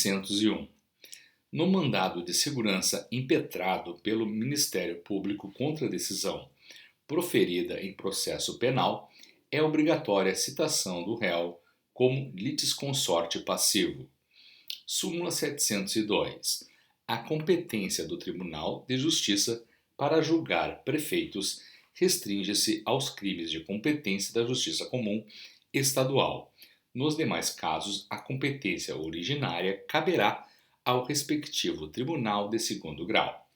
701. No mandado de segurança impetrado pelo Ministério Público contra a decisão proferida em processo penal, é obrigatória a citação do réu como litisconsorte passivo. Súmula 702. A competência do Tribunal de Justiça para julgar prefeitos restringe-se aos crimes de competência da Justiça Comum Estadual. Nos demais casos, a competência originária caberá ao respectivo Tribunal de Segundo Grau.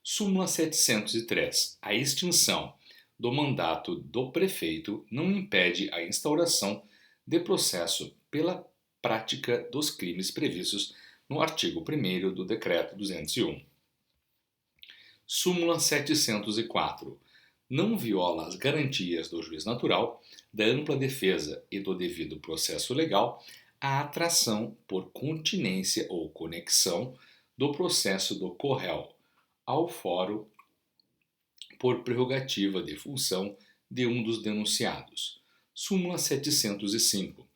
Súmula 703. A extinção do mandato do prefeito não impede a instauração de processo pela prática dos crimes previstos no artigo 1º do Decreto 201. Súmula 704. Não viola as garantias do juiz natural, da ampla defesa e do devido processo legal a atração por continência ou conexão do processo do corréu ao fórum por prerrogativa de função de um dos denunciados. Súmula 705.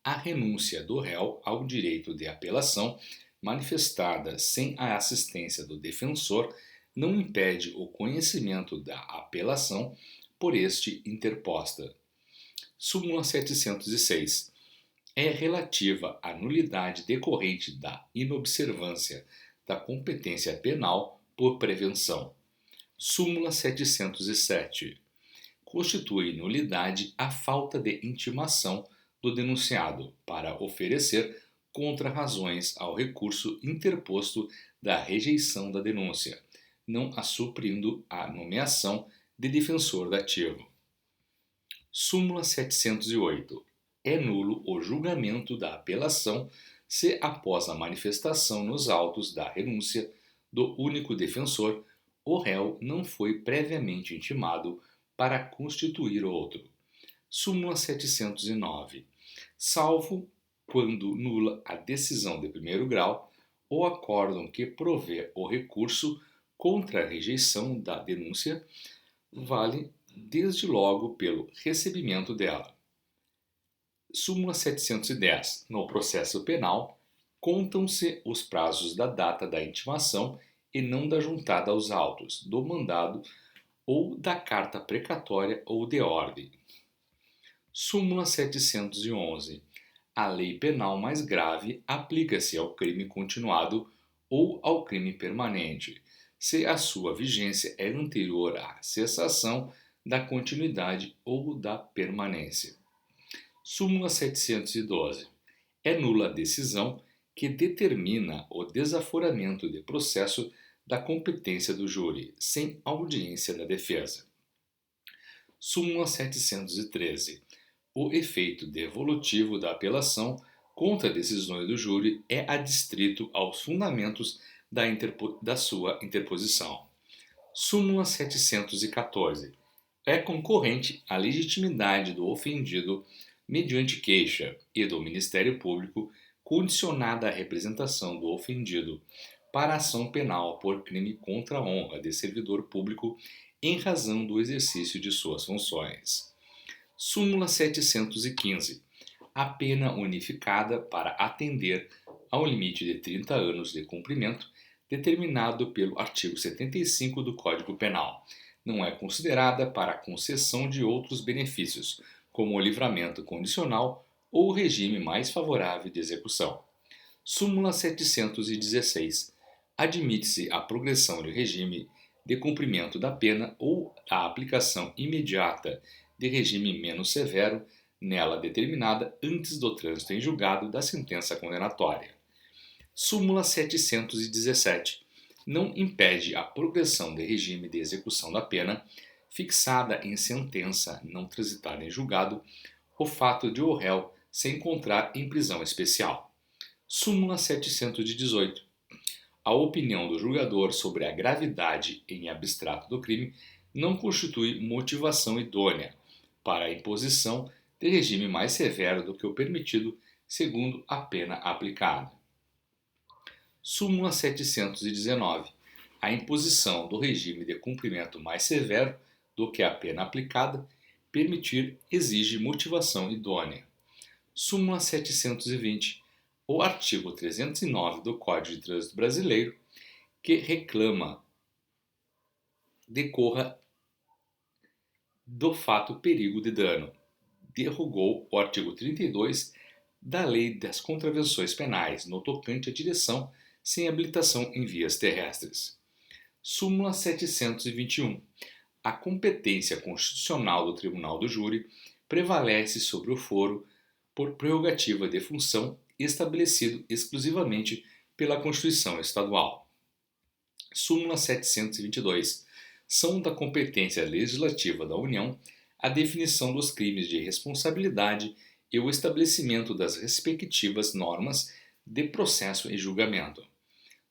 A renúncia do réu ao direito de apelação, manifestada sem a assistência do defensor, não impede o conhecimento da apelação por este interposta. Súmula 706. É relativa à nulidade decorrente da inobservância da competência penal por prevenção. Súmula 707. Constitui nulidade a falta de intimação do denunciado para oferecer contra-razões ao recurso interposto da rejeição da denúncia, não assuprindo a nomeação de defensor dativo. Súmula 708. É nulo o julgamento da apelação se, após a manifestação nos autos da renúncia do único defensor, o réu não foi previamente intimado para constituir outro. Súmula 709. Salvo quando nula a decisão de primeiro grau, o acórdão que provê o recurso contra a rejeição da denúncia vale desde logo pelo recebimento dela. Súmula 710. No processo penal, contam-se os prazos da data da intimação e não da juntada aos autos, do mandado ou da carta precatória ou de ordem. Súmula 711. A lei penal mais grave aplica-se ao crime continuado ou ao crime permanente, se a sua vigência é anterior à cessação da continuidade ou da permanência. Súmula 712. É nula a decisão que determina o desaforamento de processo da competência do júri, sem audiência da defesa. Súmula 713. O efeito devolutivo da apelação contra decisões do júri é adstrito aos fundamentos da sua interposição. Súmula 714. É concorrente à legitimidade do ofendido mediante queixa e do Ministério Público condicionada à representação do ofendido para ação penal por crime contra a honra de servidor público em razão do exercício de suas funções. Súmula 715. A pena unificada para atender ao limite de 30 anos de cumprimento determinado pelo artigo 75 do Código Penal não é considerada para a concessão de outros benefícios, como o livramento condicional ou o regime mais favorável de execução. Súmula 716. Admite-se a progressão de regime de cumprimento da pena ou a aplicação imediata de regime menos severo nela determinada antes do trânsito em julgado da sentença condenatória. Súmula 717. Não impede a progressão de regime de execução da pena fixada em sentença não transitada em julgado o fato de o réu se encontrar em prisão especial. Súmula 718. A opinião do julgador sobre a gravidade em abstrato do crime não constitui motivação idônea para a imposição de regime mais severo do que o permitido segundo a pena aplicada. Súmula 719. A imposição do regime de cumprimento mais severo do que a pena aplicada permitir exige motivação idônea. Súmula 720. o artigo 309 do Código de Trânsito Brasileiro, que reclama decorra do fato perigo de dano. Derrogou o artigo 32 da Lei das Contravenções Penais, no tocante à direção sem habilitação em vias terrestres. Súmula 721. A competência constitucional do Tribunal do Júri prevalece sobre o foro por prerrogativa de função estabelecido exclusivamente pela Constituição Estadual. Súmula 722. São da competência legislativa da União a definição dos crimes de responsabilidade e o estabelecimento das respectivas normas de processo e julgamento.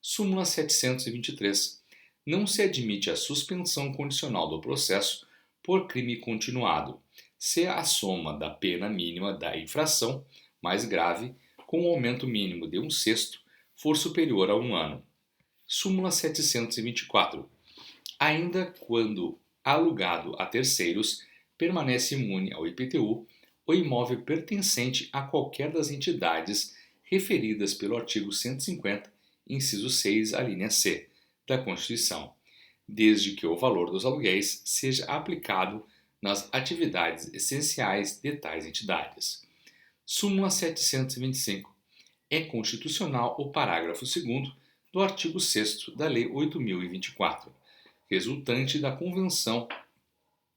Súmula 723. Não se admite a suspensão condicional do processo por crime continuado, se a soma da pena mínima da infração mais grave, com o aumento mínimo de 1/6, for superior a 1 ano. Súmula 724. Ainda quando alugado a terceiros, permanece imune ao IPTU o imóvel pertencente a qualquer das entidades referidas pelo artigo 150, inciso 6, alínea C, da Constituição, desde que o valor dos aluguéis seja aplicado nas atividades essenciais de tais entidades. Súmula 725. É constitucional o parágrafo 2º do artigo 6º da Lei 8.024, resultante da Convenção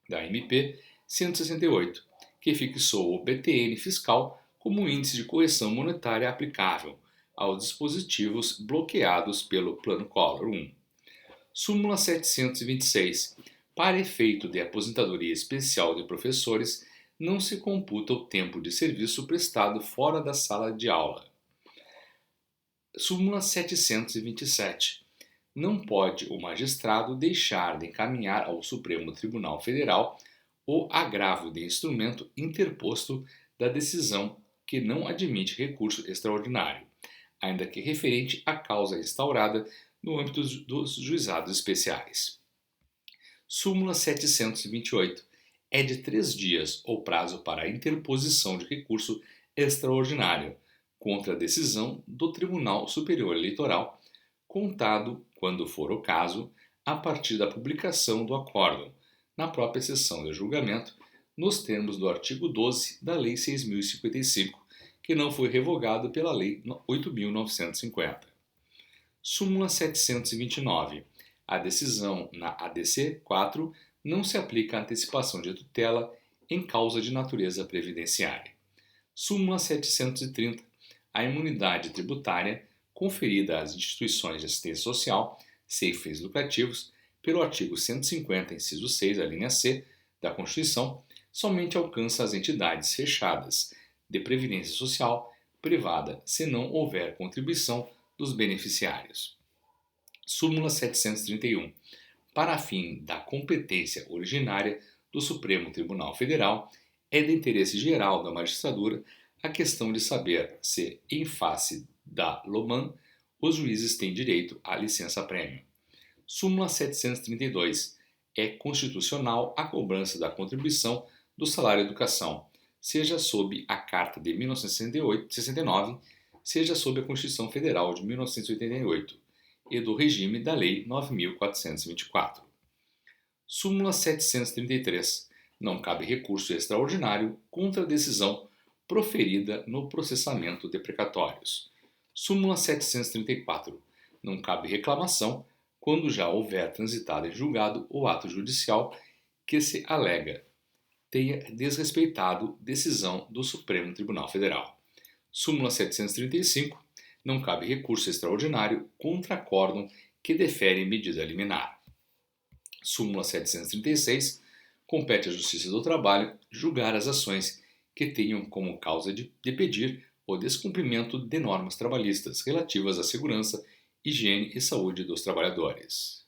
da MP 168, que fixou o BTN fiscal como índice de correção monetária aplicável aos dispositivos bloqueados pelo Plano Collor I. Súmula 726. Para efeito de aposentadoria especial de professores, não se computa o tempo de serviço prestado fora da sala de aula. Súmula 727. Não pode o magistrado deixar de encaminhar ao Supremo Tribunal Federal o agravo de instrumento interposto da decisão que não admite recurso extraordinário, ainda que referente à causa instaurada no âmbito dos juizados especiais. Súmula 728. É de 3 dias o prazo para a interposição de recurso extraordinário contra a decisão do Tribunal Superior Eleitoral, contado, quando for o caso, a partir da publicação do acórdão, na própria sessão de julgamento, nos termos do artigo 12 da Lei 6.055, que não foi revogado pela Lei 8.950. Súmula 729. A decisão na ADC 4 não se aplica à antecipação de tutela em causa de natureza previdenciária. Súmula 730. A imunidade tributária conferida às instituições de assistência social sem fins lucrativos pelo artigo 150, inciso 6, alínea C, da Constituição, somente alcança as entidades fechadas de previdência social privada, se não houver contribuição dos beneficiários. Súmula 731. Para fim da competência originária do Supremo Tribunal Federal, é de interesse geral da magistratura a questão de saber se, em face da LOMAN, os juízes têm direito à licença-prêmio. Súmula 732. É constitucional a cobrança da contribuição do salário-educação, seja sob a Carta de 1969, seja sob a Constituição Federal de 1988 e do regime da Lei 9.424. Súmula 733. Não cabe recurso extraordinário contra a decisão proferida no processamento de precatórios. Súmula 734. Não cabe reclamação quando já houver transitado em julgado o ato judicial que se alega tenha desrespeitado decisão do Supremo Tribunal Federal. Súmula 735. Não cabe recurso extraordinário contra acórdão que defere medida liminar. Súmula 736. Compete à Justiça do Trabalho julgar as ações que tenham como causa de pedir o descumprimento de normas trabalhistas relativas à segurança, higiene e saúde dos trabalhadores.